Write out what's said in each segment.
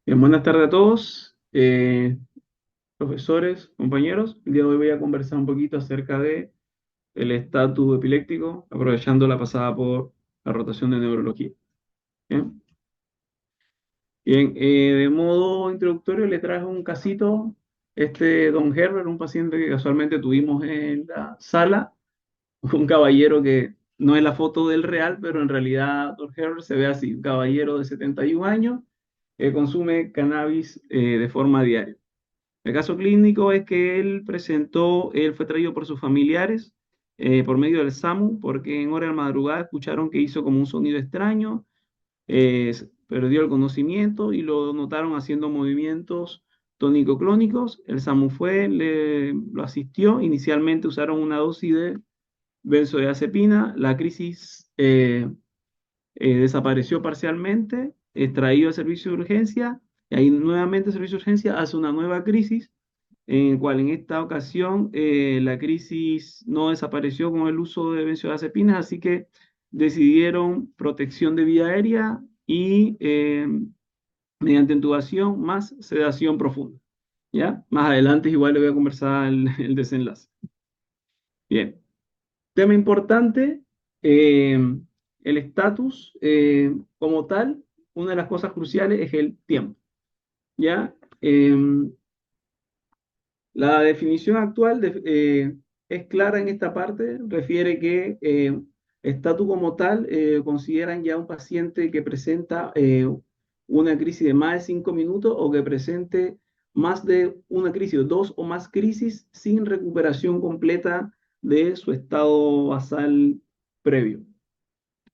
Bien, buenas tardes a todos, profesores, compañeros. El día de hoy voy a conversar un poquito acerca de el estatus epiléptico, aprovechando la pasada por la rotación de neurología. Bien, Bien, de modo introductorio le traje un casito, don Herbert, un paciente que casualmente tuvimos en la sala, un caballero que no es la foto del real, pero en realidad don Herbert se ve así, un caballero de 71 años que consume cannabis de forma diaria. El caso clínico es que él fue traído por sus familiares por medio del SAMU, porque en hora de madrugada escucharon que hizo como un sonido extraño, perdió el conocimiento y lo notaron haciendo movimientos tónico-clónicos. El SAMU lo asistió, inicialmente usaron una dosis de benzodiazepina, la crisis desapareció parcialmente, extraído al servicio de urgencia, y ahí nuevamente el servicio de urgencia hace una nueva crisis en el cual en esta ocasión la crisis no desapareció con el uso de benzodiazepinas, así que decidieron protección de vía aérea y mediante intubación más sedación profunda. ¿Ya? Más adelante igual le voy a conversar el desenlace. Bien, tema importante, eh, el estatus como tal, una de las cosas cruciales es el tiempo. ¿Ya? La definición actual es clara en esta parte, refiere que estatus como tal consideran ya un paciente que presenta una crisis de más de 5 minutos o que presente más de una crisis o dos o más crisis sin recuperación completa de su estado basal previo.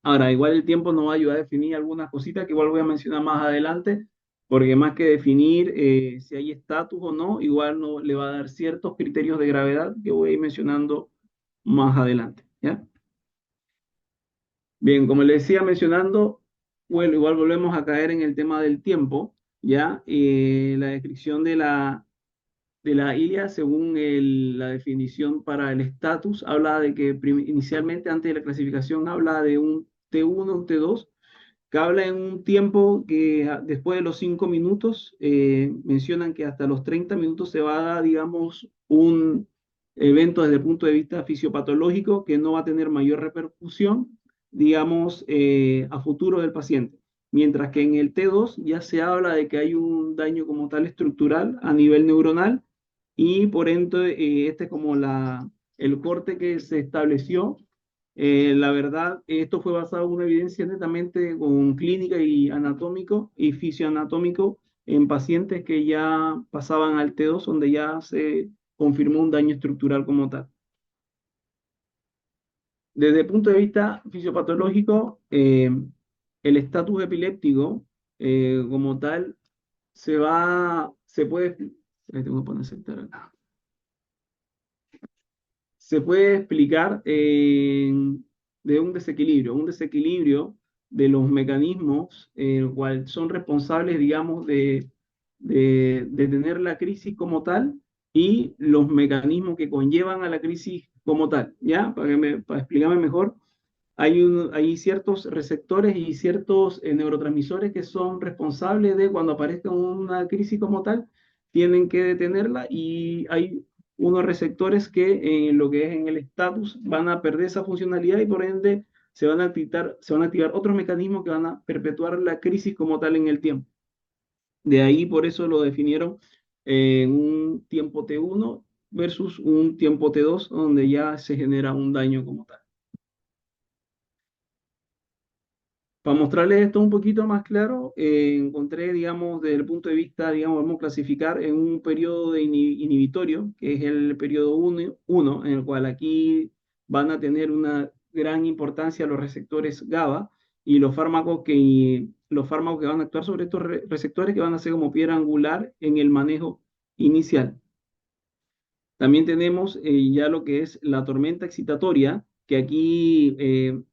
Ahora, igual el tiempo nos va a ayudar a definir algunas cositas que igual voy a mencionar más adelante, porque más que definir si hay estatus o no, igual no, le va a dar ciertos criterios de gravedad que voy a ir mencionando más adelante, ¿ya? Bien, como les decía mencionando, bueno, igual volvemos a caer en el tema del tiempo, ¿ya? La descripción de la ilia, según la definición para el estatus, habla de que inicialmente, antes de la clasificación, habla de un T1, un T2, que habla en un tiempo que después de los 5 minutos, mencionan que hasta los 30 minutos se va a dar, digamos, un evento desde el punto de vista fisiopatológico que no va a tener mayor repercusión, digamos, a futuro del paciente. Mientras que en el T2 ya se habla de que hay un daño como tal estructural a nivel neuronal y por ende este es como el corte que se estableció. La verdad, esto fue basado en una evidencia netamente con clínica y anatómico y fisioanatómico en pacientes que ya pasaban al T2, donde ya se confirmó un daño estructural como tal. Desde el punto de vista fisiopatológico, el estatus epiléptico como tal se puede, ahí tengo que poner sector acá. Se puede explicar de un desequilibrio de los mecanismos, el cual son responsables, digamos, de tener la crisis como tal y los mecanismos que conllevan a la crisis como tal, ¿ya? Para explicarme mejor, hay ciertos receptores y ciertos neurotransmisores que son responsables de cuando aparezca una crisis como tal, tienen que detenerla y hay unos receptores que en lo que es en el estatus van a perder esa funcionalidad y por ende se van a activar otros mecanismos que van a perpetuar la crisis como tal en el tiempo. De ahí por eso lo definieron en un tiempo T1 versus un tiempo T2 donde ya se genera un daño como tal. Para mostrarles esto un poquito más claro, encontré, digamos, desde el punto de vista, digamos, vamos a clasificar en un periodo de inhibitorio, que es el periodo uno, en el cual aquí van a tener una gran importancia los receptores GABA y los fármacos que van a actuar sobre estos receptores que van a ser como piedra angular en el manejo inicial. También tenemos ya lo que es la tormenta excitatoria, que aquí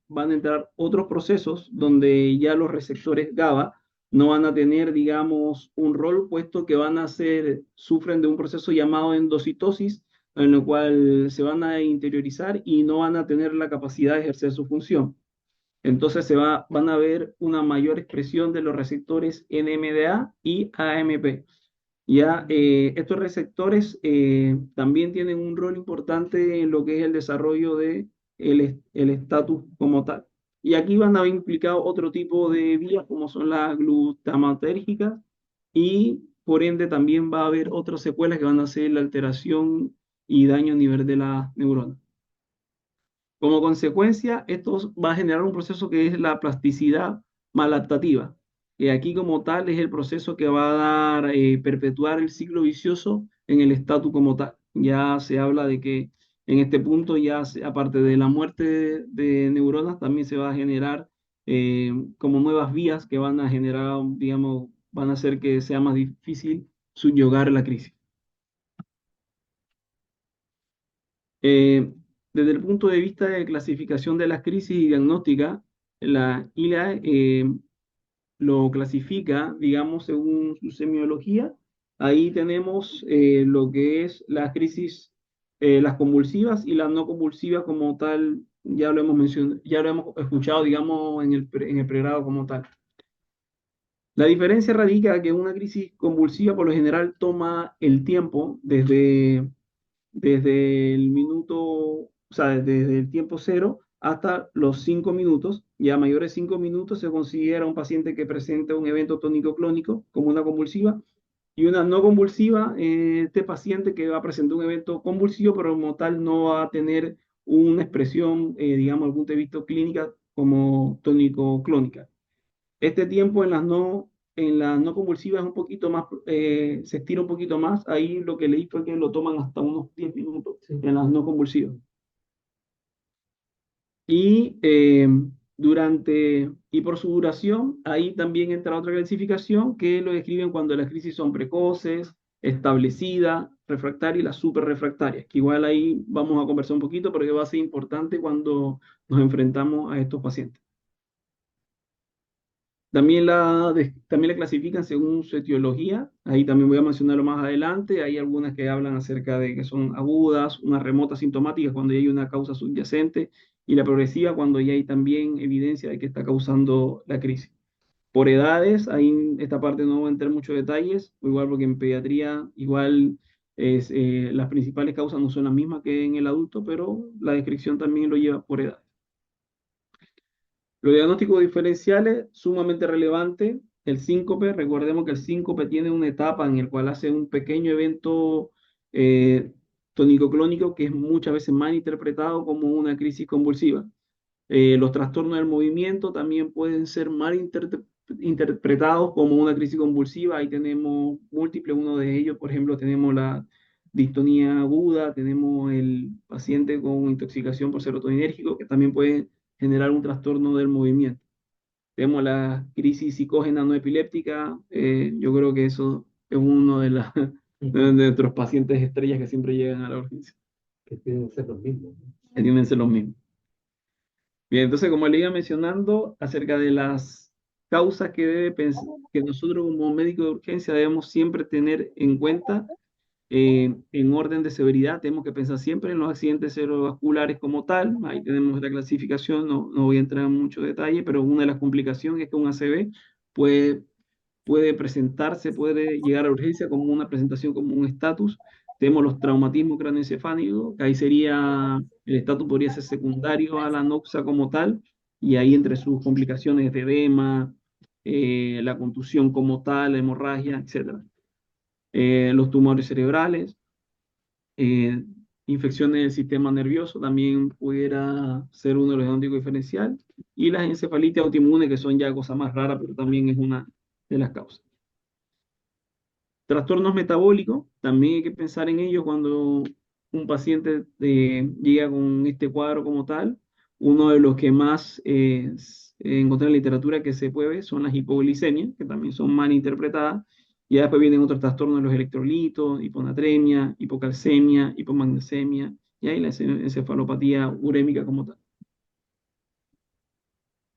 van a entrar otros procesos donde ya los receptores GABA no van a tener, digamos, un rol, puesto que sufren de un proceso llamado endocitosis, en el cual se van a interiorizar y no van a tener la capacidad de ejercer su función. Entonces van a ver una mayor expresión de los receptores NMDA y AMP. Ya, estos receptores también tienen un rol importante en lo que es el desarrollo de el estatus como tal. Y aquí van a haber implicado otro tipo de vías como son las glutamatérgicas y por ende también va a haber otras secuelas que van a ser la alteración y daño a nivel de la neurona. Como consecuencia, esto va a generar un proceso que es la plasticidad maladaptativa, que aquí como tal es el proceso que va a dar, perpetuar el ciclo vicioso en el estatus como tal. Ya se habla de que en este punto, aparte de la muerte de neuronas, también se va a generar como nuevas vías que van a generar, digamos, van a hacer que sea más difícil subyugar la crisis. Eh, Desde el punto de vista de clasificación de las crisis y diagnóstica, la ILA lo clasifica, digamos, según su semiología. Ahí tenemos lo que es las crisis, las convulsivas y las no convulsivas como tal, ya lo hemos mencionado, ya lo hemos escuchado, digamos, en el pregrado como tal. La diferencia radica en que una crisis convulsiva por lo general toma el tiempo desde el minuto, o sea, desde el tiempo cero hasta los 5 minutos. Ya mayores de 5 minutos se considera un paciente que presenta un evento tónico clónico como una convulsiva y una no convulsiva, este paciente que va a presentar un evento convulsivo, pero como tal no va a tener una expresión, digamos, desde el punto de vista clínica como tónico clónica. Este tiempo en las no convulsivas es un poquito más, se estira un poquito más. Ahí lo que leí fue que lo toman hasta unos 10 minutos en las no convulsivas. Y y por su duración, ahí también entra otra clasificación que lo describen cuando las crisis son precoces, establecidas, refractarias y las superrefractarias, que igual ahí vamos a conversar un poquito porque va a ser importante cuando nos enfrentamos a estos pacientes. También la clasifican según su etiología. Ahí también voy a mencionarlo más adelante. Hay algunas que hablan acerca de que son agudas, unas remotas sintomáticas cuando ya hay una causa subyacente y la progresiva cuando ya hay también evidencia de que está causando la crisis. Por edades, ahí en esta parte no voy a entrar en muchos detalles, igual porque en pediatría igual las principales causas no son las mismas que en el adulto, pero la descripción también lo lleva por edad. Los diagnósticos diferenciales, sumamente relevante. El síncope, recordemos que el síncope tiene una etapa en la cual hace un pequeño evento tónico-clónico que es muchas veces mal interpretado como una crisis convulsiva. Los trastornos del movimiento también pueden ser mal interpretados como una crisis convulsiva. Ahí tenemos múltiples, uno de ellos, por ejemplo, tenemos la distonía aguda, tenemos el paciente con intoxicación por serotoninérgico, que también puede generar un trastorno del movimiento. Tenemos la crisis psicógena no epiléptica, yo creo que eso es uno de nuestros pacientes estrellas que siempre llegan a la urgencia. Que tienen que ser los mismos, ¿no? Que tienen que ser los mismos. Bien, entonces, como le iba mencionando, acerca de las causas que nosotros como médicos de urgencia debemos siempre tener en cuenta, en orden de severidad, tenemos que pensar siempre en los accidentes cerebrovasculares como tal. Ahí tenemos la clasificación, no voy a entrar en mucho detalle, pero una de las complicaciones es que un ACV puede puede llegar a urgencia como una presentación, como un estatus. Tenemos los traumatismos craneoencefálicos, que ahí sería, el estatus podría ser secundario a la anoxia como tal, y ahí entre sus complicaciones de edema, la contusión como tal, la hemorragia, etcétera. Los tumores cerebrales, eh, infecciones del sistema nervioso también pudiera ser uno de los diagnósticos diferenciales, y las encefalitis autoinmunes, que son ya cosas más raras, pero también es una de las causas. Trastornos metabólicos, también hay que pensar en ellos cuando un paciente llega con este cuadro como tal. Uno de los que más encontré en la literatura que se puede ver son las hipoglicemias, que también son mal interpretadas. Y después vienen otros trastornos de los electrolitos, hiponatremia, hipocalcemia, hipomagnesemia, y ahí la encefalopatía urémica como tal.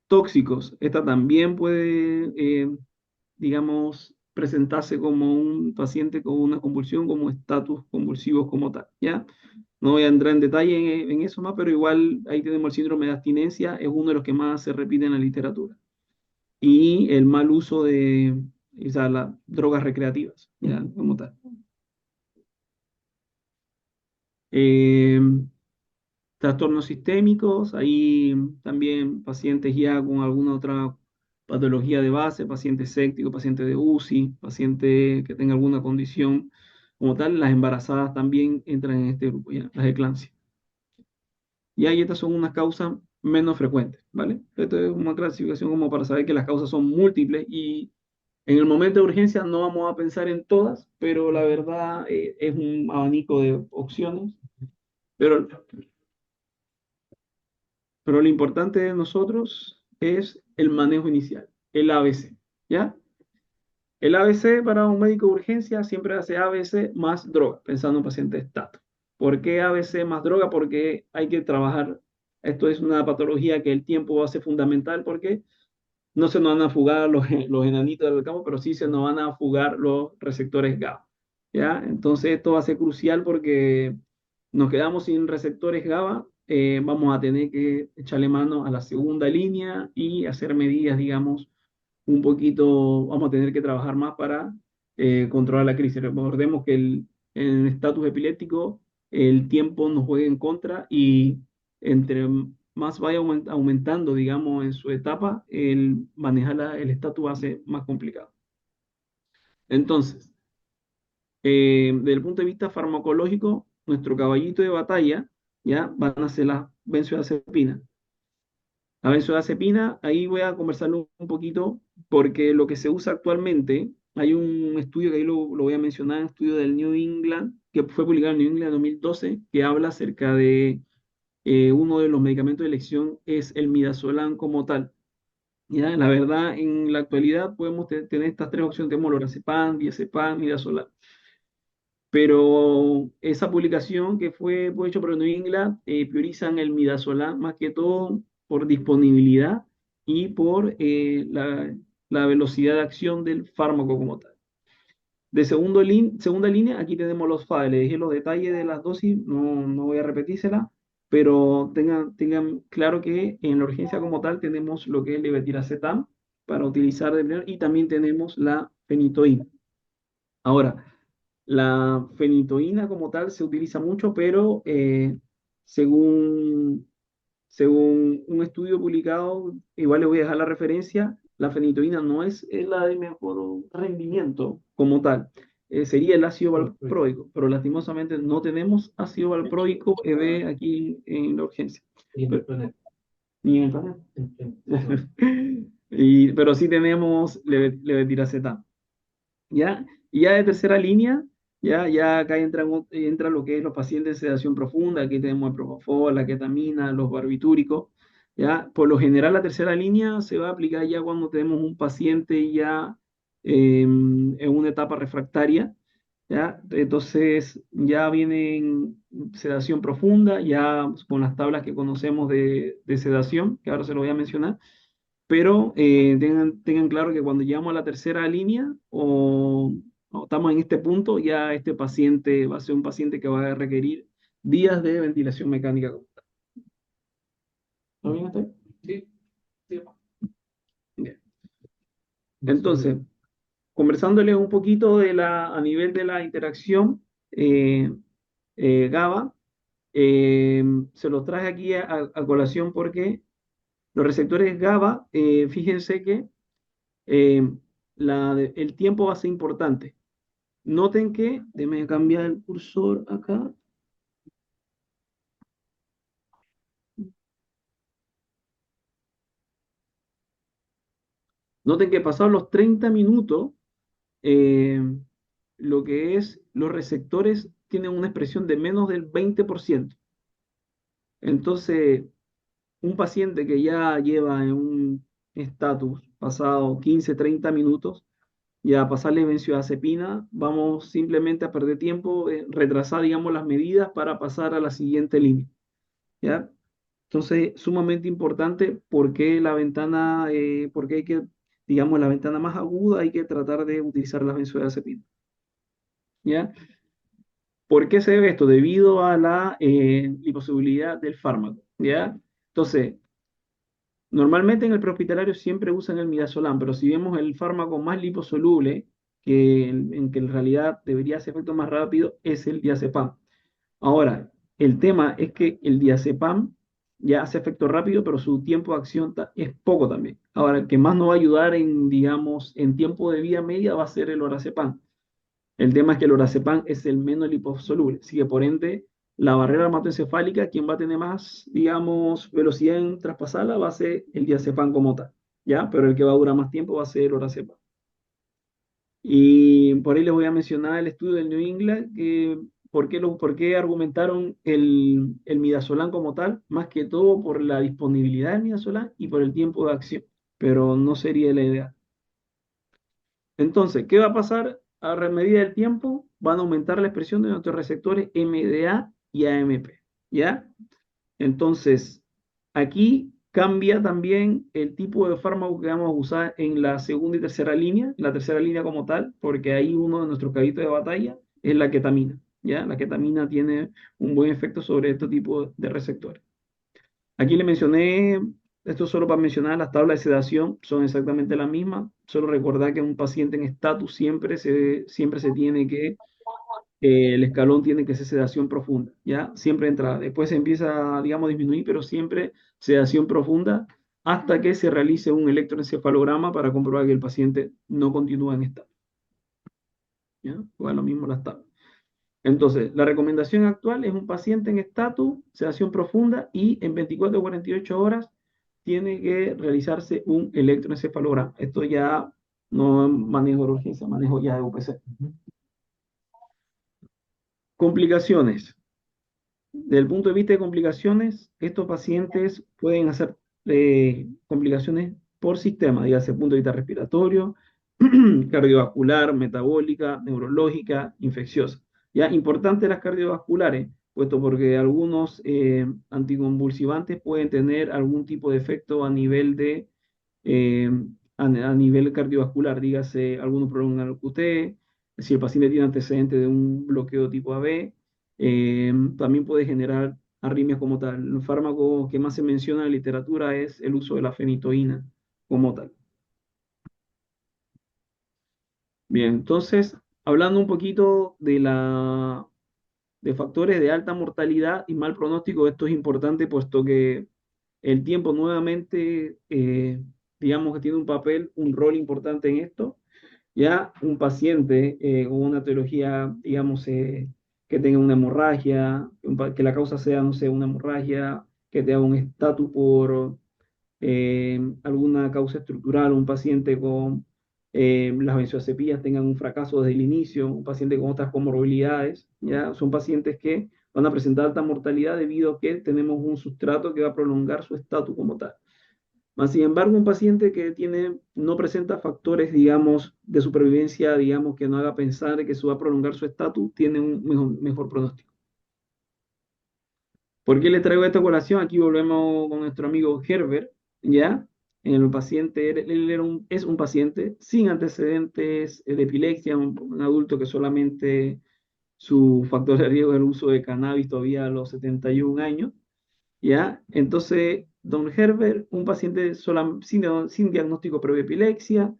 Tóxicos, esta también puede digamos, presentarse como un paciente con una convulsión, como estatus convulsivos como tal, ¿ya? No voy a entrar en detalle en eso más, pero igual ahí tenemos el síndrome de abstinencia, es uno de los que más se repite en la literatura. Y el mal uso de, o sea, las drogas recreativas, ya, como tal. Eh, Trastornos sistémicos, ahí también pacientes ya con alguna otra patología de base, pacientes sépticos, pacientes de UCI, paciente que tenga alguna condición como tal, las embarazadas también entran en este grupo, ya, las eclampsias. Y ahí estas son unas causas menos frecuentes, ¿vale? Esto es una clasificación como para saber que las causas son múltiples y en el momento de urgencia no vamos a pensar en todas, pero la verdad es un abanico de opciones. Pero Pero lo importante de nosotros es el manejo inicial, el ABC, ¿ya? El ABC para un médico de urgencia siempre hace ABC más droga, pensando en paciente estato. ¿Por qué ABC más droga? Porque hay que trabajar. Esto es una patología que el tiempo va a ser fundamental porque no se nos van a fugar los enanitos del campo, pero sí se nos van a fugar los receptores GABA. ¿Ya? Entonces esto va a ser crucial porque nos quedamos sin receptores GABA, vamos a tener que echarle mano a la segunda línea y hacer medidas, digamos, un poquito, vamos a tener que trabajar más para controlar la crisis. Recordemos que en estatus epiléptico el tiempo nos juega en contra y entre más vaya aumentando, digamos, en su etapa, el manejar el estatus va a ser más complicado. Entonces, desde el punto de vista farmacológico, nuestro caballito de batalla ya van a ser las benzodiazepinas. La benzodiazepina, ahí voy a conversarlo un poquito porque lo que se usa actualmente, hay un estudio que ahí lo voy a mencionar, un estudio del New England, que fue publicado en New England en 2012, que habla acerca de uno de los medicamentos de elección es el midazolam como tal. Ya, la verdad, en la actualidad podemos tener estas tres opciones, tenemos lorazepam, diazepam, midazolam. Pero esa publicación que fue hecha por New England priorizan el midazolam más que todo por disponibilidad y por la velocidad de acción del fármaco como tal. De segunda línea, aquí tenemos los FADE. Les dije los detalles de las dosis, no voy a repetírsela, pero tengan claro que en la urgencia como tal tenemos lo que es levetiracetam para utilizar de primero y también tenemos la fenitoína. Ahora, la fenitoína como tal se utiliza mucho, pero según, según un estudio publicado, igual le voy a dejar la referencia, la fenitoína no es la de mejor rendimiento como tal. Sería el ácido valproico, pero lastimosamente no tenemos ácido valproico EV aquí en la urgencia. Ni en el planeta. Pero sí tenemos levetiracetam. ¿Ya? Y ya de tercera línea, ya acá entra lo que es los pacientes de sedación profunda, aquí tenemos el propofol, la ketamina, los barbitúricos, ¿ya? Por lo general la tercera línea se va a aplicar ya cuando tenemos un paciente ya en una etapa refractaria, ¿ya? Entonces ya viene en sedación profunda, ya con las tablas que conocemos de sedación, que ahora se lo voy a mencionar, pero tengan claro que cuando llegamos a la tercera línea o estamos en este punto, ya este paciente va a ser un paciente que va a requerir días de ventilación mecánica. ¿Está bien hasta ahí? Sí, sí. Bien. Entonces, conversándoles un poquito a nivel de la interacción eh, GABA, se los traje aquí a colación porque los receptores GABA, fíjense que eh, el tiempo va a ser importante. Noten que, déjenme cambiar el cursor acá. Noten que pasados los 30 minutos, eh, lo que es los receptores tienen una expresión de menos del 20%. Entonces, un paciente que ya lleva en un estatus pasado 15, 30 minutos, ya pasarle benzodiazepina, vamos simplemente a perder tiempo, retrasar, digamos, las medidas para pasar a la siguiente línea. ¿Ya? Entonces, sumamente importante porque la ventana, porque hay que, digamos, la ventana más aguda hay que tratar de utilizar las benzodiazepinas. ¿Ya? ¿Por qué se debe esto? Debido a la liposolubilidad del fármaco, ¿ya? Entonces, normalmente en el prehospitalario siempre usan el midazolam, pero si vemos el fármaco más liposoluble, en que en realidad debería hacer efecto más rápido, es el diazepam. Ahora, el tema es que el diazepam ya hace efecto rápido, pero su tiempo de acción es poco también. Ahora, el que más nos va a ayudar en, digamos, en tiempo de vida media va a ser el orazepam. El tema es que el lorazepam es el menos liposoluble, así que por ende la barrera hematoencefálica, quien va a tener más, digamos, velocidad en traspasarla va a ser el diazepam como tal, ¿ya? Pero el que va a durar más tiempo va a ser el lorazepam. Y por ahí les voy a mencionar el estudio del New England, que por qué argumentaron el midazolam como tal, más que todo por la disponibilidad del midazolam y por el tiempo de acción, pero no sería la idea. Entonces, ¿qué va a pasar? A medida del tiempo, van a aumentar la expresión de nuestros receptores MDA y AMP, ¿ya? Entonces, aquí cambia también el tipo de fármaco que vamos a usar en la segunda y tercera línea, la tercera línea como tal, porque ahí uno de nuestros caballitos de batalla es la ketamina, ¿ya? La ketamina tiene un buen efecto sobre este tipo de receptores. Aquí le mencioné, esto solo para mencionar, las tablas de sedación son exactamente las mismas. Solo recordar que un paciente en estatus siempre se tiene que, el escalón tiene que ser sedación profunda, ¿ya? Siempre entra, después se empieza, digamos, a disminuir, pero siempre sedación profunda hasta que se realice un electroencefalograma para comprobar que el paciente no continúa en estatus, ¿ya? Pues lo mismo las tablas. Entonces, la recomendación actual es un paciente en estatus, sedación profunda y en 24 o 48 horas tiene que realizarse un electroencefalograma. Esto ya no es manejo de urgencia, manejo ya de UPC. Complicaciones. Desde el punto de vista de complicaciones, estos pacientes pueden hacer complicaciones por sistema, dígase, desde el punto de vista respiratorio, cardiovascular, metabólica, neurológica, infecciosa. Ya, importante las cardiovasculares, puesto porque algunos anticonvulsivantes pueden tener algún tipo de efecto a nivel eh, a nivel cardiovascular, dígase, algunos prolongan el QT, si el paciente tiene antecedentes de un bloqueo tipo AB, también puede generar arritmias como tal. El fármaco que más se menciona en la literatura es el uso de la fenitoína como tal. Bien, entonces, hablando un poquito de factores de alta mortalidad y mal pronóstico, esto es importante puesto que el tiempo nuevamente, digamos que tiene un papel, un rol importante en esto. Ya un paciente con una etiología, digamos, que tenga una hemorragia, que la causa sea, no sé, una hemorragia, que tenga un estatus por alguna causa estructural, un paciente con las benzodiazepinas tengan un fracaso desde el inicio, un paciente con otras comorbilidades, ya son pacientes que van a presentar alta mortalidad debido a que tenemos un sustrato que va a prolongar su estatus como tal. Más sin embargo, un paciente que no presenta factores, digamos, de supervivencia, digamos, que no haga pensar que se va a prolongar su estatus, tiene un mejor pronóstico. ¿Por qué le traigo esta colación? Aquí volvemos con nuestro amigo Herbert, ¿ya? El paciente, es un paciente sin antecedentes de epilepsia, un adulto que solamente su factor de riesgo es el uso de cannabis todavía a los 71 años, ¿ya? Entonces, don Herbert, un paciente sin diagnóstico previo de epilepsia,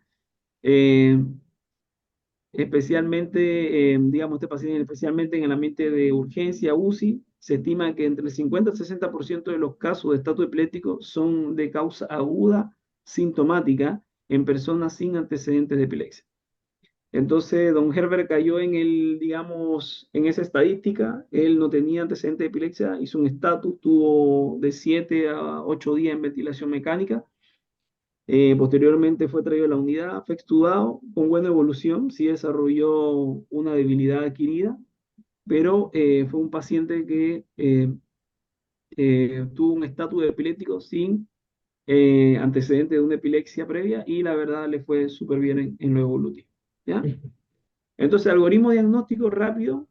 eh, especialmente, digamos, este paciente, especialmente en el ambiente de urgencia UCI, se estima que entre el 50 y el 60% de los casos de estatus epiléptico son de causa aguda sintomática en personas sin antecedentes de epilepsia. Entonces, don Herbert cayó en digamos, en esa estadística. Él no tenía antecedentes de epilepsia, hizo un estatus, tuvo de 7 a 8 días en ventilación mecánica. Posteriormente fue traído a la unidad, fue extubado con buena evolución, sí desarrolló una debilidad adquirida, pero fue un paciente que tuvo un estatus de epiléptico sin antecedentes de una epilepsia previa y la verdad le fue súper bien en lo evolutivo. ¿Ya? Entonces, algoritmo diagnóstico rápido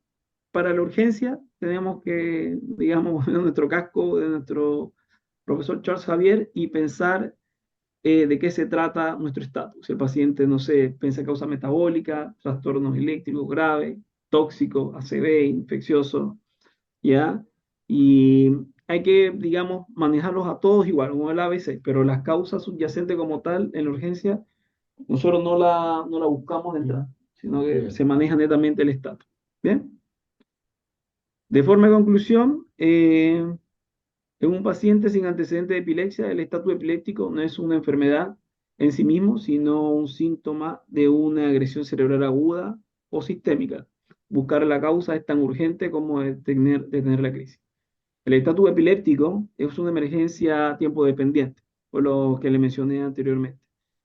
para la urgencia, tenemos que, digamos, poner nuestro casco de nuestro profesor Charles Javier y pensar de qué se trata nuestro estatus. Si el paciente, no sé, piensa en causa metabólica, trastornos eléctricos graves, tóxico, ACV, infeccioso, ¿ya? Y hay que, digamos, manejarlos a todos igual, como el ABC, pero las causas subyacentes como tal en la urgencia, nosotros no la buscamos de entrada, sino que se maneja netamente el estatus. ¿Bien? De forma de conclusión, en un paciente sin antecedentes de epilepsia, el estatus epiléptico no es una enfermedad en sí mismo, sino un síntoma de una agresión cerebral aguda o sistémica. Buscar la causa es tan urgente como detener la crisis. El estatus epiléptico es una emergencia tiempo dependiente, por lo que le mencioné anteriormente.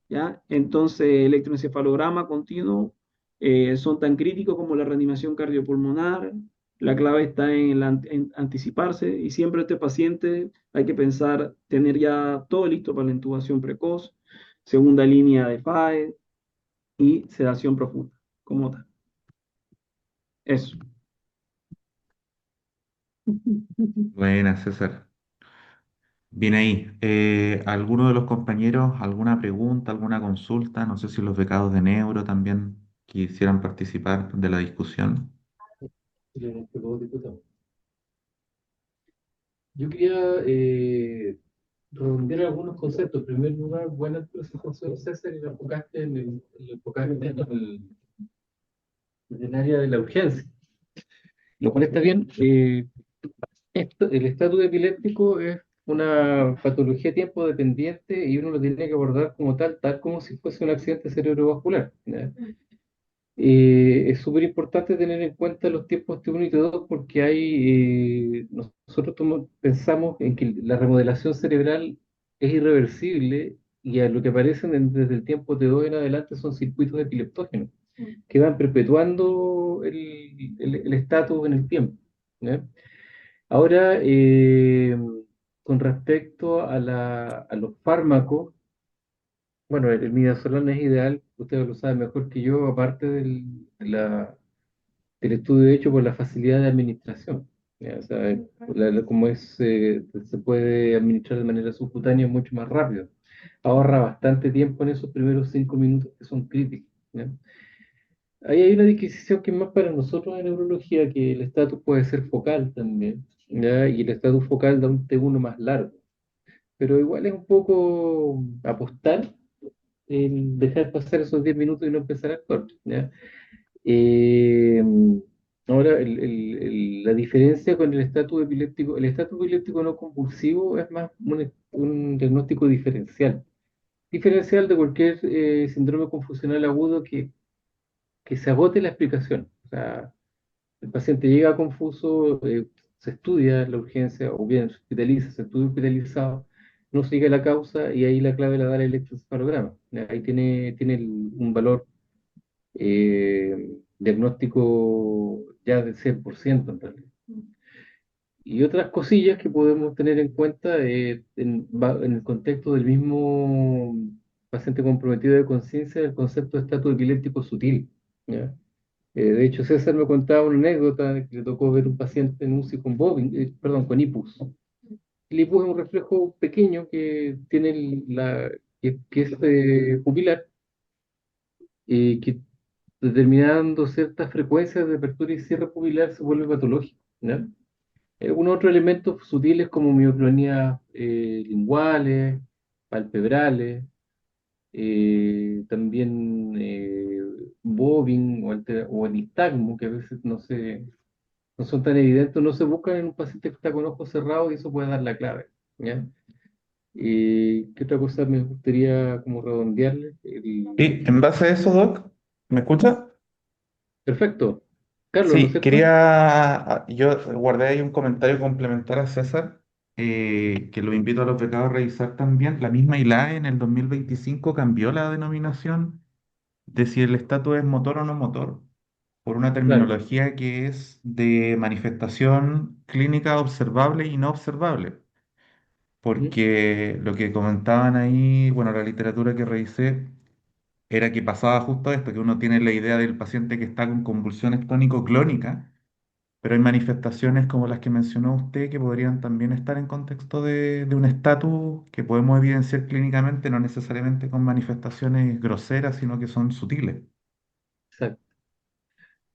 ¿Ya? Entonces, electroencefalograma continuo son tan críticos como la reanimación cardiopulmonar. La clave está en anticiparse y siempre este paciente hay que pensar tener ya todo listo para la intubación precoz, segunda línea de FAE y sedación profunda, como tal. Eso. Buena, César. Bien ahí. ¿Alguno de los compañeros, alguna pregunta, alguna consulta? No sé si los becados de Neuro también quisieran participar de la discusión. Yo quería redondear algunos conceptos. En primer lugar, buena presentación, César, y lo enfocaste en el área de la urgencia. Lo cual está bien. El estatus epiléptico es una patología tiempo dependiente y uno lo tiene que abordar como tal, tal como si fuese un accidente cerebrovascular. ¿Ya? Es súper importante tener en cuenta los tiempos T1 y T2 porque nosotros pensamos en que la remodelación cerebral es irreversible y a lo que aparecen desde el tiempo T2 en adelante son circuitos epileptógenos que van perpetuando el estatus en el tiempo. ¿Ya? Ahora, con respecto a los fármacos, bueno, el midazolam es ideal, usted lo sabe mejor que yo, aparte del estudio hecho por la facilidad de administración. ¿Ya? O sea, como se puede administrar de manera subcutánea mucho más rápido. Ahorra bastante tiempo en esos primeros 5 minutos que son críticos. ¿Ya? Ahí hay una disquisición que es más para nosotros en neurología, que el estatus puede ser focal también, ¿ya? Y el estatus focal da un T1 más largo. Pero igual es un poco apostar en dejar pasar esos 10 minutos y no empezar a actuar. ¿Ya? Eh, Ahora, la diferencia con el estatus epiléptico no convulsivo es más un diagnóstico diferencial. Diferencial de cualquier síndrome confusional agudo que se agote la explicación. O sea, el paciente llega confuso, se estudia la urgencia o bien se hospitaliza, se estudia hospitalizado, no sigue la causa y ahí la clave la da el electroencefalograma. Ahí tiene un valor diagnóstico ya del 100% en realidad. Y otras cosillas que podemos tener en cuenta en el contexto del mismo paciente comprometido de conciencia, el concepto de estatus epiléptico sutil. ¿Ya? De hecho, César me contaba una anécdota de que le tocó ver un paciente en UCI con perdón, con IPUS. El IPUS es un reflejo pequeño que tiene que es pupilar, que determinando ciertas frecuencias de apertura y cierre pupilar se vuelve patológico. ¿Ya? Algunos otros elementos sutiles como mioclonías linguales, palpebrales, también bobbing o el nistagmo, que a veces no son tan evidentes, no se buscan en un paciente que está con ojos cerrados y eso puede dar la clave. ¿Ya? ¿Qué otra cosa me gustaría como redondearle? Y en base a eso, Doc, ¿me escucha? Perfecto. Carlos, ¿no es Sí, cierto? yo guardé ahí un comentario complementar a César, que lo invito a los becados a revisar también. La misma ILAE en el 2025 cambió la denominación de si el estatus es motor o no motor, por una Claro. terminología que es de manifestación clínica observable y no observable. Ujú. Porque lo que comentaban ahí, bueno, la literatura que revisé, era que pasaba justo esto, que uno tiene la idea del paciente que está con convulsiones tónico-clónicas, pero hay manifestaciones como las que mencionó usted que podrían también estar en contexto de un estatus que podemos evidenciar clínicamente, no necesariamente con manifestaciones groseras, sino que son sutiles. Exacto.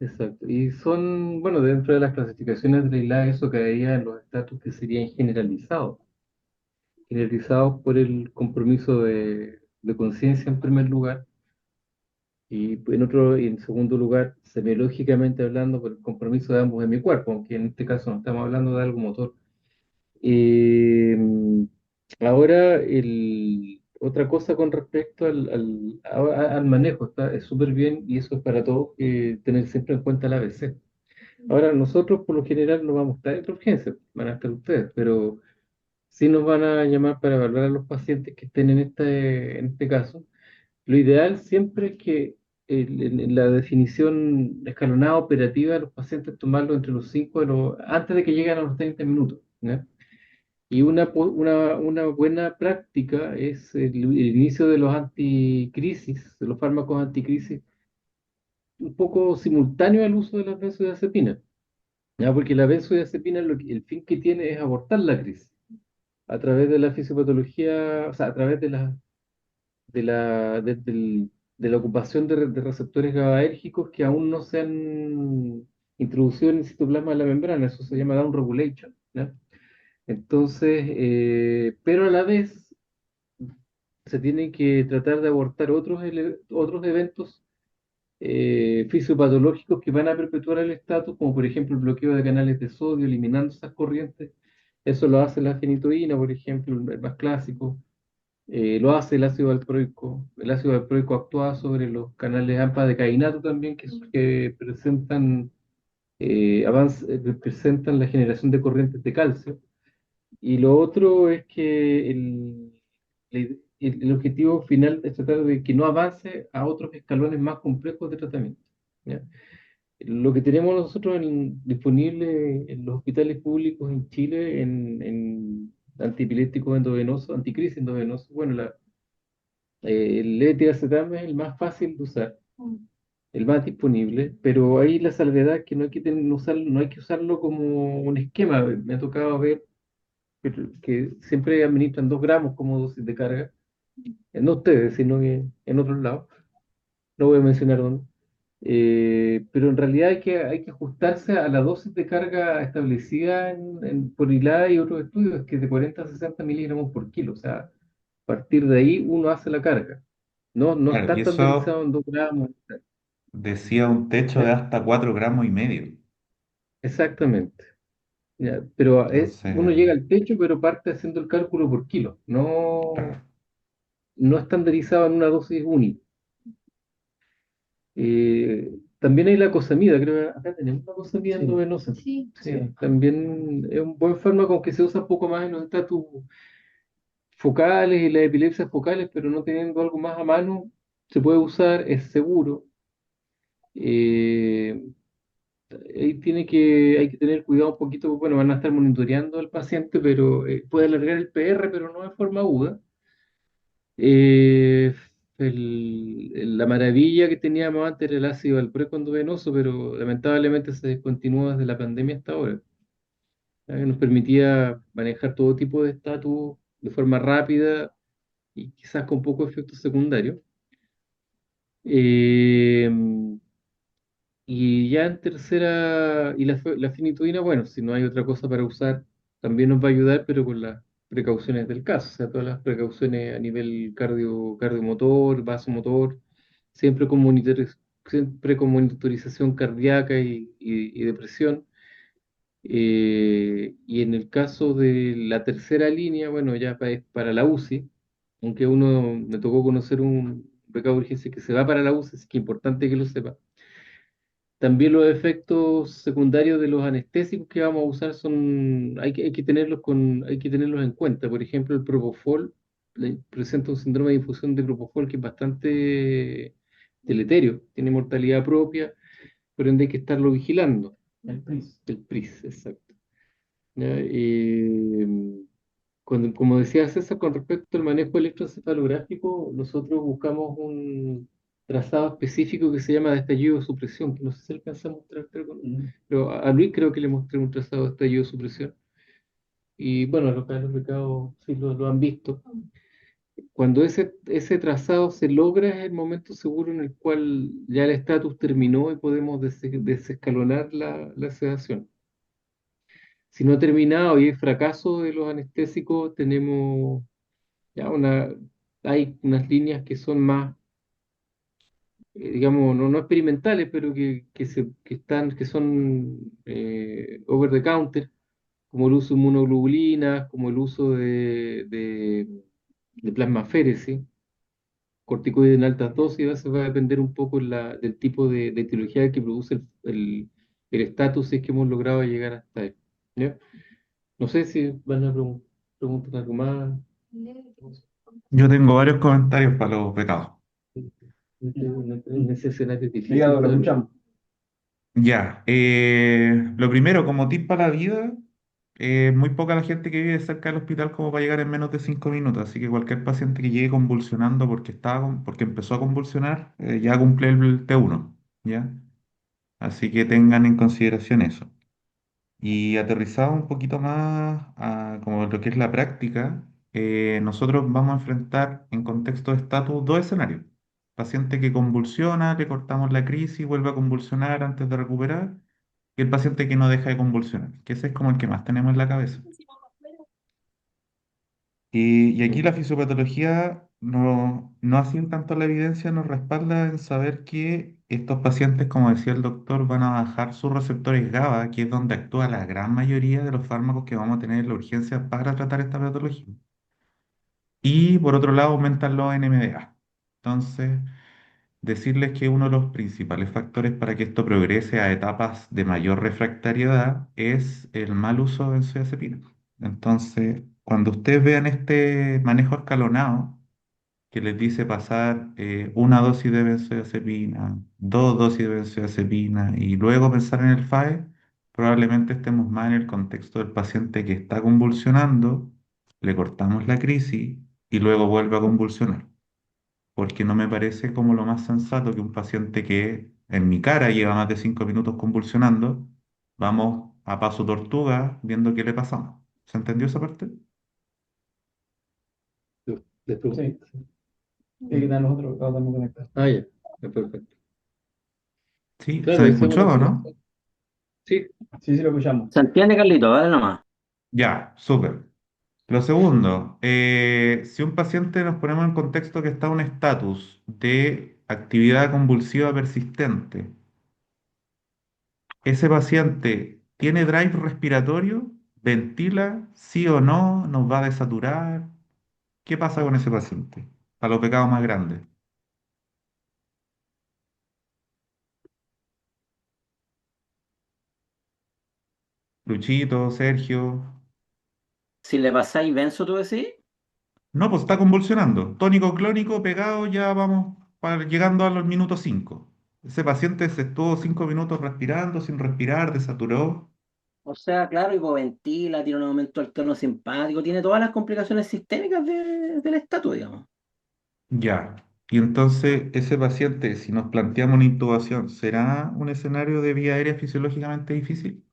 exacto. Y son, bueno, dentro de las clasificaciones de la ILA, eso caería en los estatus que serían generalizados por el compromiso de conciencia en primer lugar, y y en segundo lugar, semiológicamente hablando, por el compromiso de ambos de mi cuerpo, aunque en este caso no estamos hablando de algo motor. Eh, Ahora, otra cosa con respecto al manejo, es súper bien, y eso es para todos, tener siempre en cuenta el ABC. Ahora, nosotros por lo general no vamos a estar en urgencia, van a estar ustedes, pero sí nos van a llamar para evaluar a los pacientes que estén en este caso. Lo ideal siempre es que en la definición escalonada operativa de los pacientes tomarlo entre los 5 antes de que lleguen a los 30 minutos, ¿ya? Y una buena práctica es el inicio de los anticrisis, de los fármacos anticrisis, un poco simultáneo al uso de las benzodiazepinas, ¿ya? Porque la benzodiazepina el fin que tiene es abortar la crisis a través de la fisiopatología, o sea, a través de la ocupación de receptores GABAérgicos que aún no se han introducido en el citoplasma de la membrana. Eso se llama down regulation, ¿ya? Entonces, pero a la vez se tiene que tratar de abortar otros eventos fisiopatológicos que van a perpetuar el estatus, como por ejemplo el bloqueo de canales de sodio, eliminando esas corrientes. Eso lo hace la fenitoína, por ejemplo, el más clásico. Lo hace el ácido valproico. El ácido valproico actúa sobre los canales AMPA de cainato también, que presentan la generación de corrientes de calcio. Y lo otro es que el objetivo final es tratar de que no avance a otros escalones más complejos de tratamiento, ¿ya? Lo que tenemos nosotros disponible en los hospitales públicos en Chile, en antiepilépticos endovenosos, anticrisis endovenosos, bueno, el levetiracetam es el más fácil de usar, el más disponible, pero hay la salvedad que no hay que no hay que usarlo como un esquema. Me ha tocado ver que siempre administran 2 gramos como dosis de carga, no ustedes, sino que en otros lados, no voy a mencionar dónde. Pero en realidad hay que ajustarse a la dosis de carga establecida por ILA y otros estudios, que es de 40 a 60 miligramos por kilo. O sea, a partir de ahí uno hace la carga. No Claro, está y estandarizado eso en 2 gramos. decía un techo de ¿Ya? hasta 4,5 gramos. Exactamente. ¿Ya? Pero uno Entonces, llega al techo, pero parte haciendo el cálculo por kilo. claro, No estandarizado en una dosis única. También hay la cosamida, creo que acá tenemos la cosamida endovenosa. Sí, también es un buen fármaco que se usa un poco más en los estatus focales y las epilepsias focales, pero no teniendo algo más a mano, se puede usar, es seguro. Eh, hay que tener cuidado un poquito, bueno, van a estar monitoreando al paciente, pero puede alargar el PR, pero no de forma aguda. Eh, la maravilla que teníamos antes era el ácido valproico endovenoso, pero lamentablemente se descontinuó desde la pandemia hasta ahora. Que nos permitía manejar todo tipo de estatus de forma rápida y quizás con pocos efectos secundarios. Eh, y ya en tercera, y la finituina, bueno, si no hay otra cosa para usar, también nos va a ayudar, pero con las precauciones del caso, o sea, todas las precauciones a nivel cardiomotor, vasomotor, siempre siempre con monitorización cardíaca y depresión. Y en el caso de la tercera línea, bueno, ya es para la UCI, aunque me tocó conocer un becado de urgencia que se va para la UCI, así que es importante que lo sepa. También los efectos secundarios de los anestésicos que vamos a usar hay que tenerlos en cuenta. Por ejemplo, el propofol presenta un síndrome de infusión de propofol que es bastante deleterio, tiene mortalidad propia, por ende hay que estarlo vigilando. El PRIS, exacto. ¿Ya? Como decía César, con respecto al manejo electroencefalográfico, nosotros buscamos un trazado específico que se llama de estallido de supresión, que no sé si alcanza a mostrar, pero a Luis creo que le mostré un trazado de estallido de supresión. Y bueno, los casos de mercado sí lo han visto. Cuando ese trazado se logra es el momento seguro en el cual ya el estatus terminó y podemos desescalonar la sedación. Si no ha terminado y hay fracaso de los anestésicos, tenemos ya hay unas líneas que son más, digamos, no experimentales, pero que son over the counter, como el uso de inmunoglobulinas, como el uso de plasmaféresis, corticoides en altas dosis. Eso va a depender un poco del tipo de etiología que produce el estatus, si es que hemos logrado llegar hasta ahí. ¿Ya? No sé si van a preguntar algo más. Yo tengo varios comentarios para los pecados. En ese escenario es difícil. Dígalo, lo escuchamos. Ya, lo primero, como tip para la vida, muy poca la gente que vive cerca del hospital como para llegar en menos de 5 minutos, así que cualquier paciente que llegue convulsionando porque empezó a convulsionar, ya cumple el T1, ¿ya? Así que tengan en consideración eso. Y aterrizado un poquito más a como lo que es la práctica, nosotros vamos a enfrentar en contexto de estatus dos escenarios. Paciente que convulsiona, le cortamos la crisis, vuelve a convulsionar antes de recuperar, y el paciente que no deja de convulsionar, que ese es como el que más tenemos en la cabeza. Y aquí la fisiopatología no así tanto la evidencia nos respalda en saber que estos pacientes, como decía el doctor, van a bajar sus receptores GABA, que es donde actúa la gran mayoría de los fármacos que vamos a tener en la urgencia para tratar esta patología. Y por otro lado, aumentan los NMDA. Entonces, decirles que uno de los principales factores para que esto progrese a etapas de mayor refractariedad es el mal uso de benzodiazepina. Entonces, cuando ustedes vean este manejo escalonado, que les dice pasar una dosis de benzodiazepina, dos dosis de benzodiazepina y luego pensar en el FAE, probablemente estemos más en el contexto del paciente que está convulsionando, le cortamos la crisis y luego vuelve a convulsionar, porque no me parece como lo más sensato que un paciente que en mi cara lleva más de 5 minutos convulsionando, vamos a paso tortuga viendo qué le pasamos. ¿Se entendió esa parte? Les pregunto. Sí, sí, que nosotros estamos conectados. Ah, ya. Perfecto. Sí, ¿se Claro, me esa es escuchó una o forma. no? Sí, Sí, sí, lo escuchamos. ¿Se entiende, Carlito? Vale nomás. Ya, súper. Lo segundo, si un paciente nos ponemos en contexto que está en un estatus de actividad convulsiva persistente, ese paciente tiene drive respiratorio, ventila, sí o no, nos va a desaturar. ¿Qué pasa con ese paciente? Para los pecados más grandes. Luchito, Sergio. Si le pasáis benzo, tú decís, No, pues está convulsionando. Tónico clónico pegado, ya vamos llegando a los minutos 5. Ese paciente se estuvo 5 minutos respirando, sin respirar, desaturó. o sea, claro, hipoventila, tiene un aumento del tono simpático, tiene todas las complicaciones sistémicas del estatus, digamos. Ya. Y entonces, ese paciente, si nos planteamos una intubación, ¿será un escenario de vía aérea fisiológicamente difícil?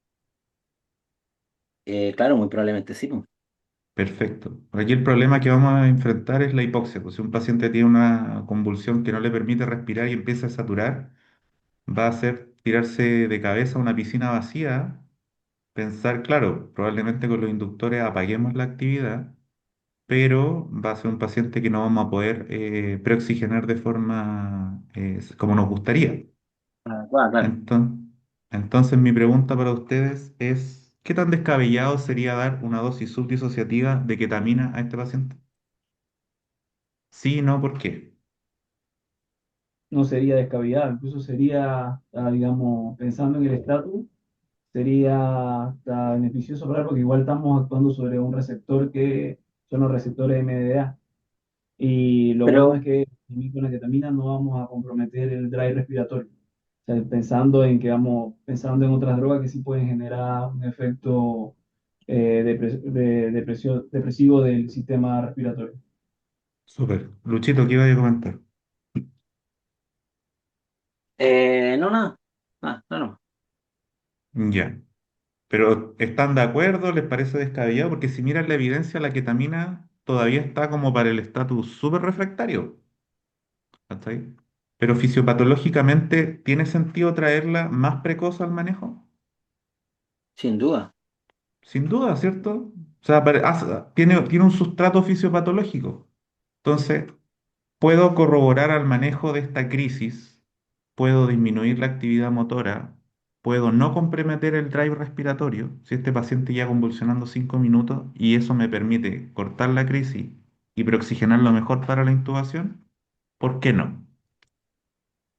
Claro, muy probablemente sí, pues. Perfecto. Aquí el problema que vamos a enfrentar es la hipoxia. Pues si un paciente tiene una convulsión que no le permite respirar y empieza a saturar, va a hacer tirarse de cabeza a una piscina vacía, pensar, claro, probablemente con los inductores apaguemos la actividad, pero va a ser un paciente que no vamos a poder preoxigenar de forma como nos gustaría. Ah, claro. Enton- Entonces, mi pregunta para ustedes es, ¿qué tan descabellado sería dar una dosis subdisociativa de ketamina a este paciente? Sí, no, ¿por qué? No sería descabellado, incluso sería, digamos, pensando en el estatus, sería beneficioso para él porque igual estamos actuando sobre un receptor que son los receptores MDA. Y lo bueno es Pero, que con la ketamina no vamos a comprometer el drive respiratorio. O sea, pensando en que vamos, pensando en otras drogas que sí pueden generar un efecto depresivo del sistema respiratorio. Súper. Luchito, ¿qué iba a comentar? no, nada. No, no. Ya. Pero ¿están de acuerdo? ¿Les parece descabellado? Porque si miran la evidencia, la ketamina todavía está como para el estatus súper refractario. ¿Cachai? Pero fisiopatológicamente, ¿tiene sentido traerla más precoz al manejo? Sin duda. Sin duda, ¿cierto? O sea, tiene un sustrato fisiopatológico. Entonces, puedo corroborar al manejo de esta crisis, puedo disminuir la actividad motora, puedo no comprometer el drive respiratorio si este paciente ya convulsionando 5 minutos y eso me permite cortar la crisis y preoxigenar lo mejor para la intubación. ¿Por qué no?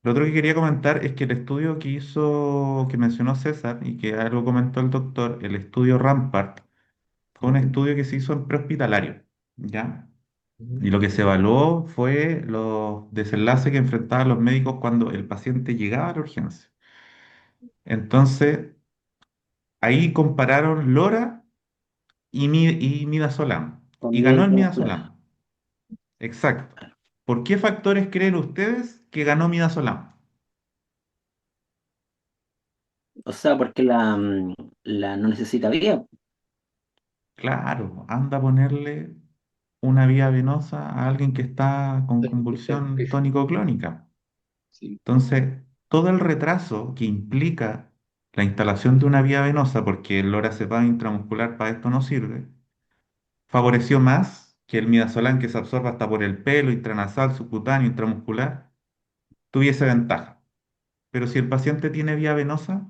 Lo otro que quería comentar es que el estudio que mencionó César y que algo comentó el doctor, el estudio Rampart, fue un estudio que se hizo en prehospitalario, ¿ya? Ujú. Y lo que se evaluó fue los desenlaces que enfrentaban los médicos cuando el paciente llegaba a la urgencia. Entonces, ahí compararon LORA y midazolam, y ganó el Conmigo, claro. midazolam. Exacto. ¿Por qué factores creen ustedes que ganó midazolam? O sea, porque la no necesita vía. Claro, anda a ponerle una vía venosa a alguien que está con Está en convulsión crisis. tónico-clónica. Sí. Entonces, todo el retraso que implica la instalación de una vía venosa, porque el lorazepam intramuscular para esto no sirve, favoreció más que el midazolam que se absorba hasta por el pelo, intranasal, subcutáneo, intramuscular, tuviese ventaja. Pero si el paciente tiene vía venosa,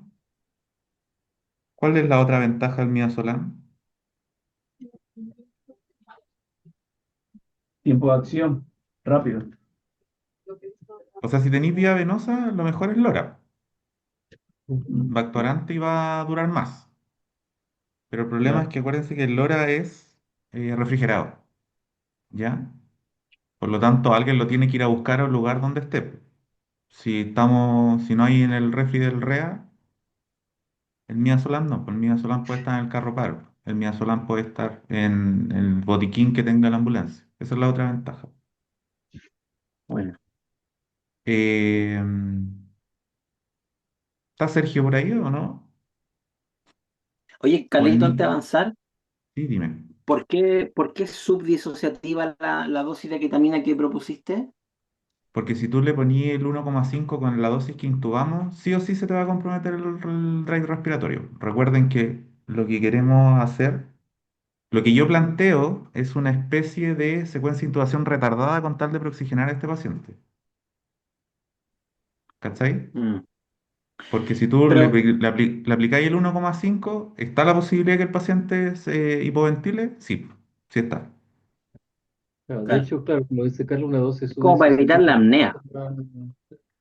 ¿cuál es la otra ventaja del midazolam? Tiempo de acción, rápido. O sea, si tenéis vía venosa, lo mejor es LORA. Ujú. Va a actuar antes y va a durar más. Pero el problema es Claro. que acuérdense que el LORA es refrigerado, ¿ya? Por lo tanto, alguien lo tiene que ir a buscar al lugar donde esté. Si no hay en el refri del REA, el midazolam no, pues el midazolam puede estar en el carro paro. El midazolam puede estar en el botiquín que tenga la ambulancia. Esa es la otra ventaja. Bueno. Eh, ¿Está Sergio por ahí o no? Oye, ¿O el Carlito, antes de Nico? avanzar, Sí, dime. ¿por qué es subdisociativa la dosis de ketamina que propusiste? Porque si tú le ponías el 1,5 con la dosis que intubamos, sí o sí se te va a comprometer el drive respiratorio. Recuerden que lo que queremos hacer, lo que yo planteo es una especie de secuencia de intubación retardada con tal de preoxigenar a este paciente. ¿Cachai? Mm. Porque si tú Pero, le aplicáis el 1,5, ¿está la posibilidad de que el paciente se hipoventile? Sí, sí está. Claro, de claro, hecho, claro, como dice Carlos, una dosis es como para evitar la subdisociativa. apnea.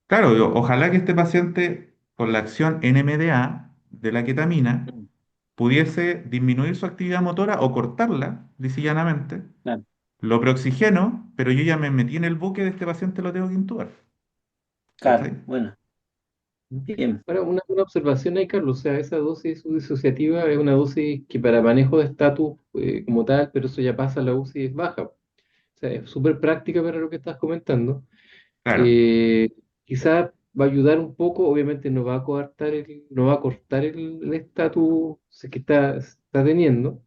Claro, ojalá que este paciente, con la acción NMDA de la ketamina, Mm. pudiese disminuir su actividad motora o cortarla, lisa y llanamente, Claro, lo preoxigeno, pero yo ya me metí en el buque de este paciente, lo tengo que intubar. claro, ¿Cachai? bueno, bien. Ahora, una observación ahí, Carlos, o sea, esa dosis subdisociativa es una dosis que para manejo de estatus como tal, pero eso ya pasa, la UCI es baja. O sea, es súper práctica para lo que estás comentando. Claro. Eh, Quizás va a ayudar un poco, obviamente no va a no va a cortar el estatus que está teniendo,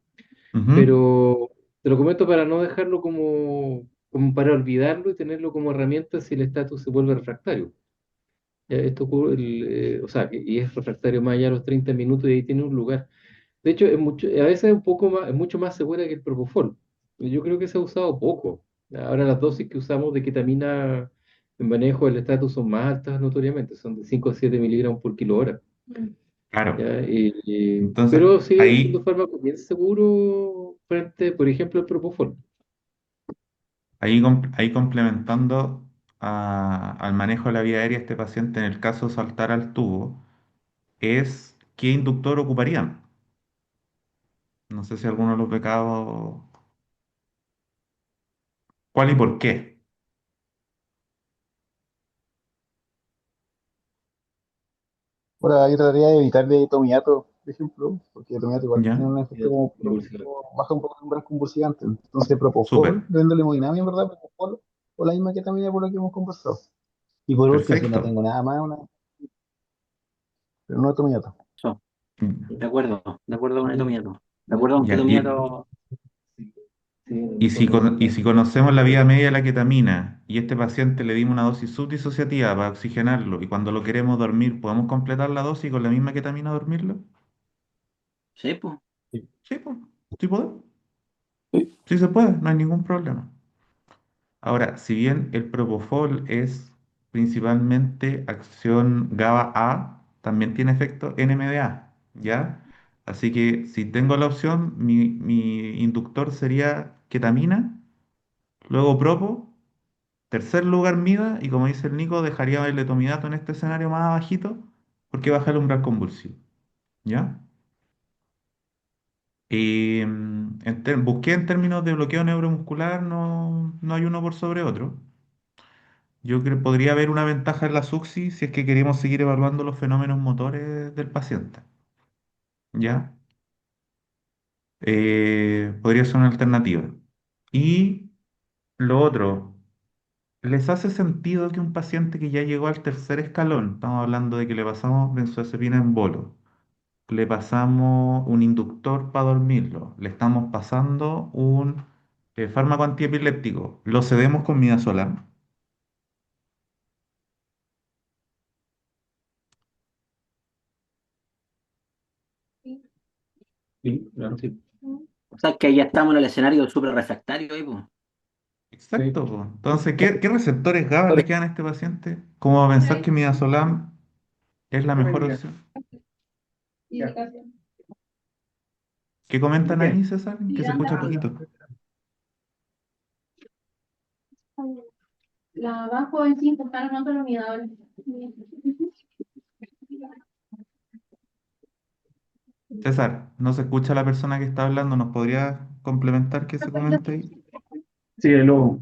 Ujú. pero te lo comento para no dejarlo como para olvidarlo y tenerlo como herramienta si el estatus se vuelve refractario. Esto ocurre, o sea, y es refractario más allá de los 30 minutos y ahí tiene un lugar. De hecho, a veces es un poco más, es mucho más segura que el propofol. Yo creo que se ha usado poco. Ahora las dosis que usamos de ketamina en manejo del estatus son más altas notoriamente, son de 5 a 7 miligramos por kilo hora. Claro. ¿Ya? Entonces, Pero sigue siendo un ahí, fármaco bien seguro frente, por ejemplo, al propofol. ahí complementando al manejo de la vía aérea, este paciente, en el caso de saltar al tubo, es qué inductor ocuparían. No sé si alguno de los becados, ¿cuál y por qué? Ahora, yo trataría de evitar de tomiato, por ejemplo, porque el tomiato igual tiene ¿Ya? un Ya, efecto como convulsionante. baja un poco el umbral convulsivante. Entonces, Súper. propofol, dándole hemodinamia, en verdad, propofol, o la misma que también por lo que hemos conversado. Y por último, si no Perfecto. tengo nada más, pero no tomiato. So, de acuerdo con el Mm. tomiato. De Ya, acuerdo con que Ya, y tomiato. sí, Y si, y si conocemos la vida media de la ketamina y este paciente le dimos una dosis subdisociativa para oxigenarlo y cuando lo queremos dormir, ¿podemos completar la dosis y con la misma ketamina dormirlo? Sí, pues. Sí, pues, sí podemos. Sí se puede, no hay ningún problema. Ahora, si bien el propofol es principalmente acción GABA A, también tiene efecto NMDA, ¿ya? Así que si tengo la opción, mi inductor sería ketamina, luego propo, tercer lugar mida, y como dice el Nico, dejaría el letomidato en este escenario más abajito, porque baja el umbral convulsivo, ¿ya? Y busqué en términos de bloqueo neuromuscular, no hay uno por sobre otro. Yo creo que podría haber una ventaja en la SUXI si es que queremos seguir evaluando los fenómenos motores del paciente. ¿Ya? Podría ser una alternativa. Y lo otro, ¿les hace sentido que un paciente que ya llegó al tercer escalón, estamos hablando de que le pasamos benzodiazepina en bolo, le pasamos un inductor para dormirlo, le estamos pasando un fármaco antiepiléptico, lo cedemos con midazolam? Sí, claro, sí. O sea, que ya estamos en el escenario súper refractario ahí, pues. Exacto, po. Entonces, ¿qué receptores GABA le quedan a este paciente? ¿Cómo va a pensar que midazolam es la mejor opción? ¿Qué comentan ahí, César? Que se escucha poquito. La abajo es importante no te lo. César, no se escucha la persona que está hablando. ¿Nos podría complementar que se comente ahí? Sí, luego.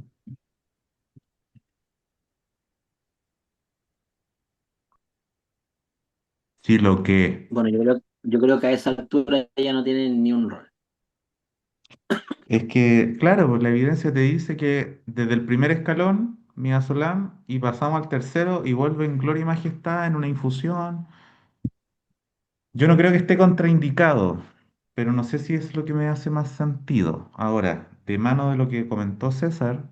Sí, lo que Bueno, yo creo que a esa altura ya no tienen ni un rol. es que, claro, pues la evidencia te dice que desde el primer escalón, midazolam, y pasamos al tercero y vuelve en gloria y majestad en una infusión. Yo no creo que esté contraindicado, pero no sé si es lo que me hace más sentido. Ahora, de mano de lo que comentó César,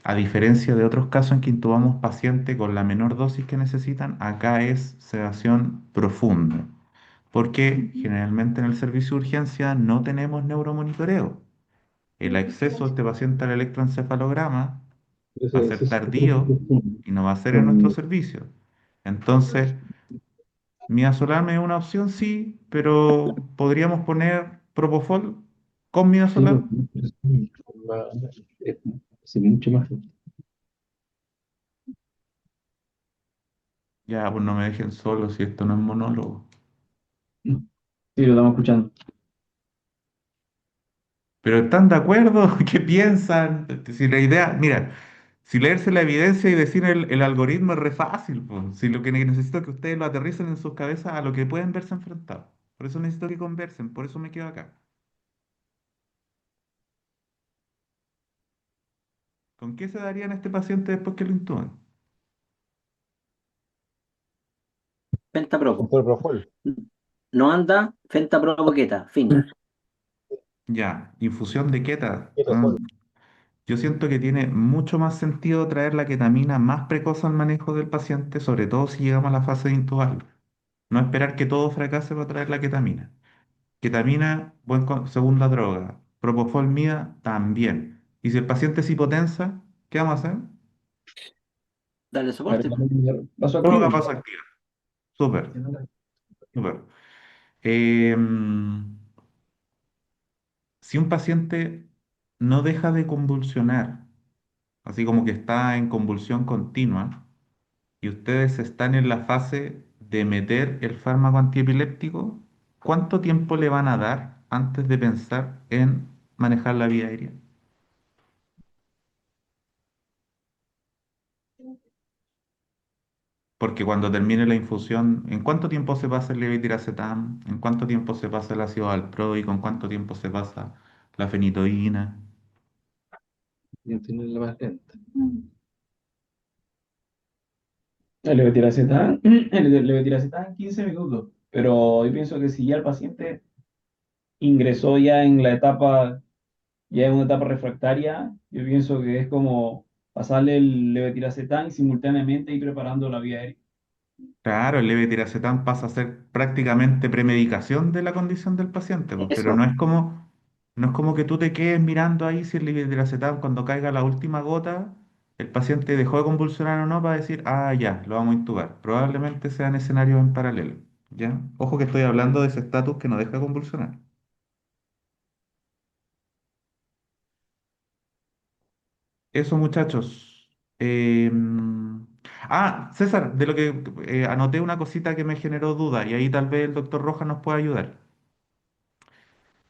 a diferencia de otros casos en que intubamos pacientes con la menor dosis que necesitan, acá es sedación profunda, porque generalmente en el servicio de urgencia no tenemos neuromonitoreo. El acceso de este paciente al electroencefalograma va a Ese ser es tardío y no va a ser en nuestro con- servicio. Entonces, midazolam es una opción, sí, pero podríamos poner propofol con sí, midazolam. va- es, sí, mucho más. Ya, pues no me dejen solo si esto no es monólogo. Sí, lo estamos escuchando. Pero ¿están de acuerdo? ¿Qué piensan? Si la idea, mira, si leerse la evidencia y decir el algoritmo es re fácil, pues. Si lo que necesito es que ustedes lo aterricen en sus cabezas a lo que pueden verse enfrentados. Por eso necesito que conversen, por eso me quedo acá. ¿Con qué se darían a este paciente después que lo intuban? Fentapropo. Propofol. No anda, fentapropo quieta, fin. Ya, infusión de queta. Ketofol. Yo siento que tiene mucho más sentido traer la ketamina más precoz al manejo del paciente, sobre todo si llegamos a la fase de intubarlo. No esperar que todo fracase para traer la ketamina. Ketamina, segunda droga. Propofol MIDA, también. Y si el paciente es hipotensa, ¿qué vamos a hacer? Dale soporte, pues. Paso Droga activo. vasoactiva. Súper, súper. Em, si un paciente no deja de convulsionar, así como que está en convulsión continua, y ustedes están en la fase de meter el fármaco antiepiléptico, ¿cuánto tiempo le van a dar antes de pensar en manejar la vía aérea? Porque cuando termine la infusión, ¿en cuánto tiempo se pasa el levetiracetam? ¿En cuánto tiempo se pasa el ácido valproico? ¿En cuánto tiempo se pasa la fenitoína? Tiene la más lenta. El levetiracetam, el levetiracetam 15 minutos. Pero yo pienso que si ya el paciente ingresó ya en la etapa ya en una etapa refractaria, yo pienso que es como pasarle el levetiracetam y simultáneamente ir preparando la vía aérea. Claro, el levetiracetam pasa a ser prácticamente premedicación de la condición del paciente, pues, pero Eso. no es como que tú te quedes mirando ahí si el levetiracetam cuando caiga la última gota, el paciente dejó de convulsionar o no para decir, ah, ya, lo vamos a intubar. Probablemente sean escenarios en paralelo, ¿ya? Ojo que estoy hablando de ese estatus que no deja de convulsionar. Eso, muchachos. César, de lo que anoté una cosita que me generó duda y ahí tal vez el doctor Rojas nos pueda ayudar.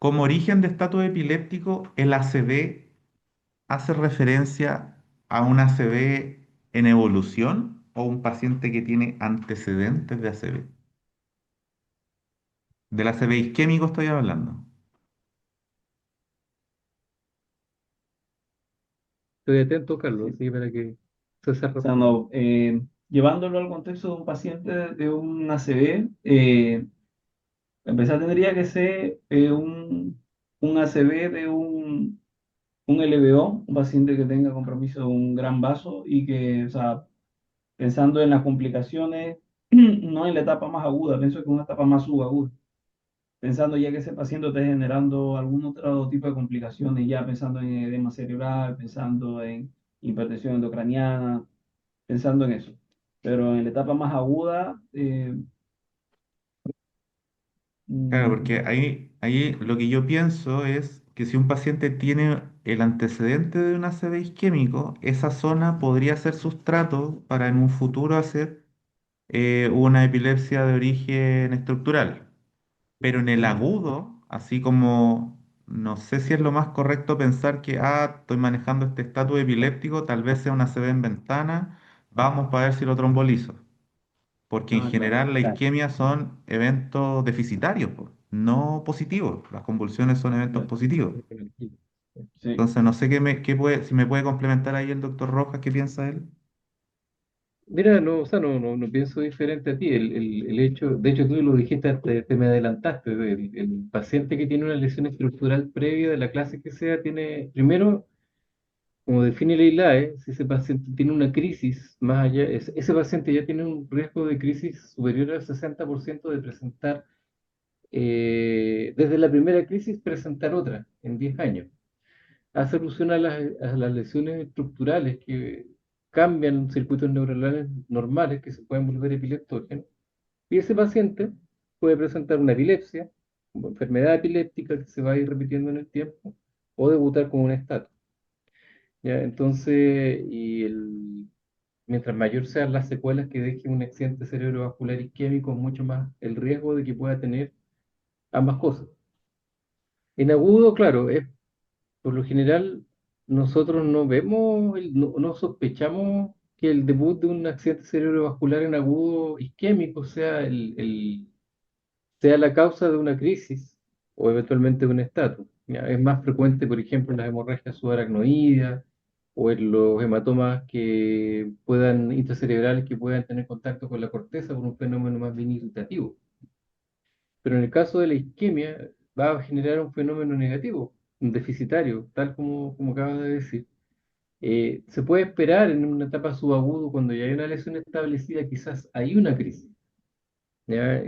Como origen de estatus epiléptico, el ACV hace referencia a un ACV en evolución o un paciente que tiene antecedentes de ACV. Del ACV isquémico estoy hablando. Estoy atento, Carlos, así para que César O sea, responda. no, llevándolo al contexto de un paciente de un ACV, empezar tendría que ser un ACV de un LVO, un paciente que tenga compromiso de un gran vaso y que, o sea, pensando en las complicaciones, no en la etapa más aguda, pienso que en una etapa más subaguda, pensando ya que ese paciente está generando algún otro tipo de complicaciones, ya pensando en edema cerebral, pensando en hipertensión endocraniana, pensando en eso. Pero en la etapa más aguda, Claro, porque mm, ahí lo que yo pienso es que si un paciente tiene el antecedente de un ACV isquémico, esa zona podría ser sustrato para en un futuro hacer una epilepsia de origen estructural. Pero en el agudo, así como no sé si es lo más correcto pensar que, estoy manejando este estatus epiléptico, tal vez sea una ACV en ventana, vamos para ver si lo trombolizo. Porque en ah, claro. general la Claro. isquemia son eventos deficitarios, po, no positivos. Las convulsiones son eventos Ya, positivos. sí. Entonces no sé si me puede complementar ahí el doctor Rojas, ¿qué piensa él? Mira, no, o sea, no pienso diferente a ti. El hecho, de hecho, tú lo dijiste, te me adelantaste. El paciente que tiene una lesión estructural previa de la clase que sea, tiene, primero, como define la ILAE, si ese paciente tiene una crisis, más allá, ese paciente ya tiene un riesgo de crisis superior al 60% de presentar, desde la primera crisis, presentar otra en 10 años. Hace alusión a las lesiones estructurales que cambian circuitos neuronales normales que se pueden volver epileptógenos. Y ese paciente puede presentar una epilepsia, como enfermedad epiléptica que se va a ir repitiendo en el tiempo, o debutar con un estatus. ¿Ya? Entonces, mientras mayor sean las secuelas que deje un accidente cerebrovascular isquémico, mucho más el riesgo de que pueda tener ambas cosas. En agudo, claro, por lo general, nosotros no vemos, no sospechamos que el debut de un accidente cerebrovascular en agudo isquémico sea sea la causa de una crisis o eventualmente de un estatus. ¿Ya? Es más frecuente, por ejemplo, en las hemorragias subaracnoideas o en los hematomas intracerebrales que puedan tener contacto con la corteza por un fenómeno más bien irritativo. Pero en el caso de la isquemia va a generar un fenómeno negativo, un deficitario, tal como acabas de decir. Se puede esperar en una etapa subagudo, cuando ya hay una lesión establecida, quizás hay una crisis. ¿Ya?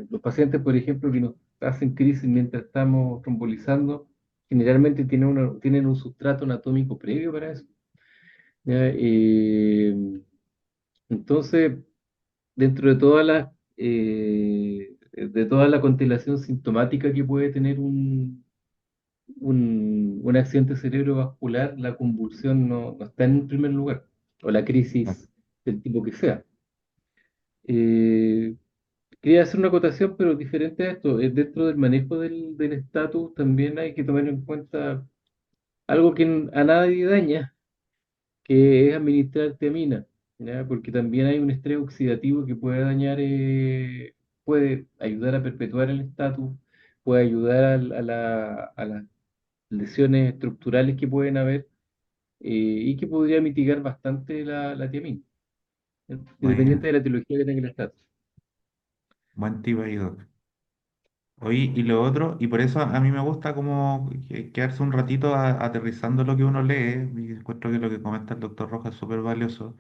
Los pacientes, por ejemplo, que nos hacen crisis mientras estamos trombolizando, generalmente tienen un sustrato anatómico previo para eso. ¿Ya? Entonces, dentro de toda la constelación sintomática que puede tener un accidente cerebrovascular, la convulsión no está en primer lugar, o la crisis del tipo que sea. Eh, Quería hacer una acotación, pero diferente a esto. Dentro del manejo del estatus también hay que tomar en cuenta algo que a nadie daña, que es administrar tiamina, ¿ya? Porque también hay un estrés oxidativo que puede dañar, puede ayudar a perpetuar el estatus, puede ayudar a las lesiones estructurales que pueden haber, y que podría mitigar bastante la tiamina, independiente Bueno, de la etiología que tenga el estatus. buen tip ahí, doc. Oye, y lo otro, y por eso a mí me gusta como quedarse un ratito aterrizando lo que uno lee, y encuentro que lo que comenta el doctor Rojas es súper valioso.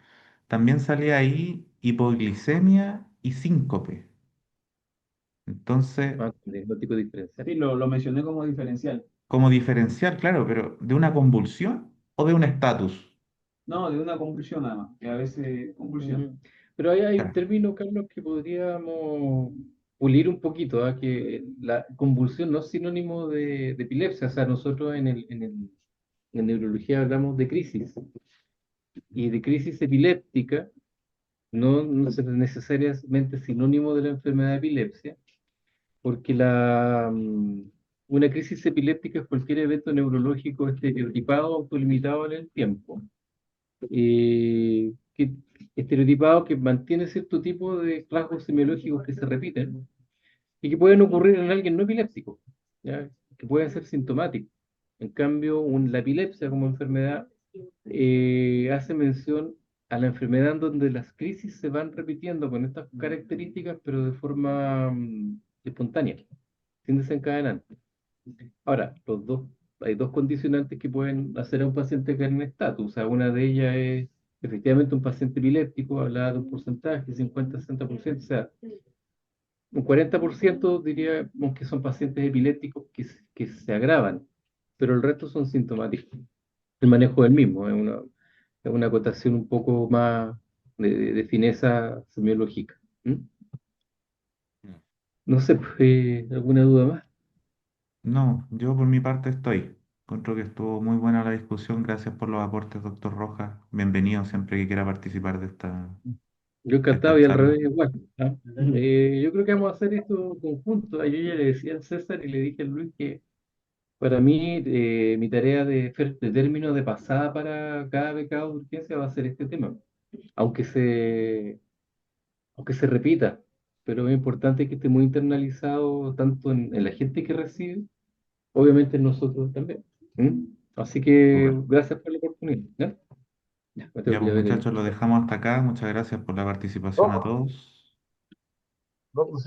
También salía ahí hipoglicemia y síncope. Entonces, Diagnóstico diferencial. Sí, lo mencioné como diferencial. como diferencial, claro, pero ¿de una convulsión o de un estatus? No, de una convulsión nada más, que a veces convulsión. Ujú. Pero hay un Claro. término, Carlos, que podríamos pulir un poquito, ¿ah? Que la convulsión no es sinónimo de epilepsia. O sea, nosotros en neurología hablamos de crisis, y de crisis epiléptica no es necesariamente sinónimo de la enfermedad de epilepsia, porque una crisis epiléptica es cualquier evento neurológico estereotipado, autolimitado en el tiempo, que, estereotipado, que mantiene cierto tipo de rasgos semiológicos que se repiten y que pueden ocurrir en alguien no epiléptico, ¿ya? Que pueden ser sintomáticos. En cambio, la epilepsia como enfermedad hace mención a la enfermedad en donde las crisis se van repitiendo con estas características, pero de forma espontánea, sin desencadenante. Ahora, hay dos condicionantes que pueden hacer a un paciente caer en estatus. O sea, una de ellas es efectivamente un paciente epiléptico, hablaba de un porcentaje, 50-60%, o sea, un 40% diríamos que son pacientes epilépticos que se agravan, pero el resto son sintomáticos. El manejo del mismo es una acotación un poco más de fineza semiológica. ¿Mm? No sé, pues, ¿alguna duda más? No, yo por mi parte estoy. Encuentro que estuvo muy buena la discusión. Gracias por los aportes, doctor Rojas. Bienvenido siempre que quiera participar Yo de encantado esta y al revés charla. igual. ¿Ah? Yo creo que vamos a hacer esto conjunto. Yo ya le decía al César y le dije a Luis que para mí mi tarea de término de pasada para cada becado de urgencia va a ser este tema, aunque se, aunque se repita, pero es importante que esté muy internalizado tanto en la gente que recibe, obviamente en nosotros también. ¿Mm? Así que Súper. gracias por la oportunidad. ¿Ya? Ya, me tengo Ya que ir pues a ver el... muchachos, lo dejamos hasta acá. Muchas gracias por la participación No, a todos. no, pues,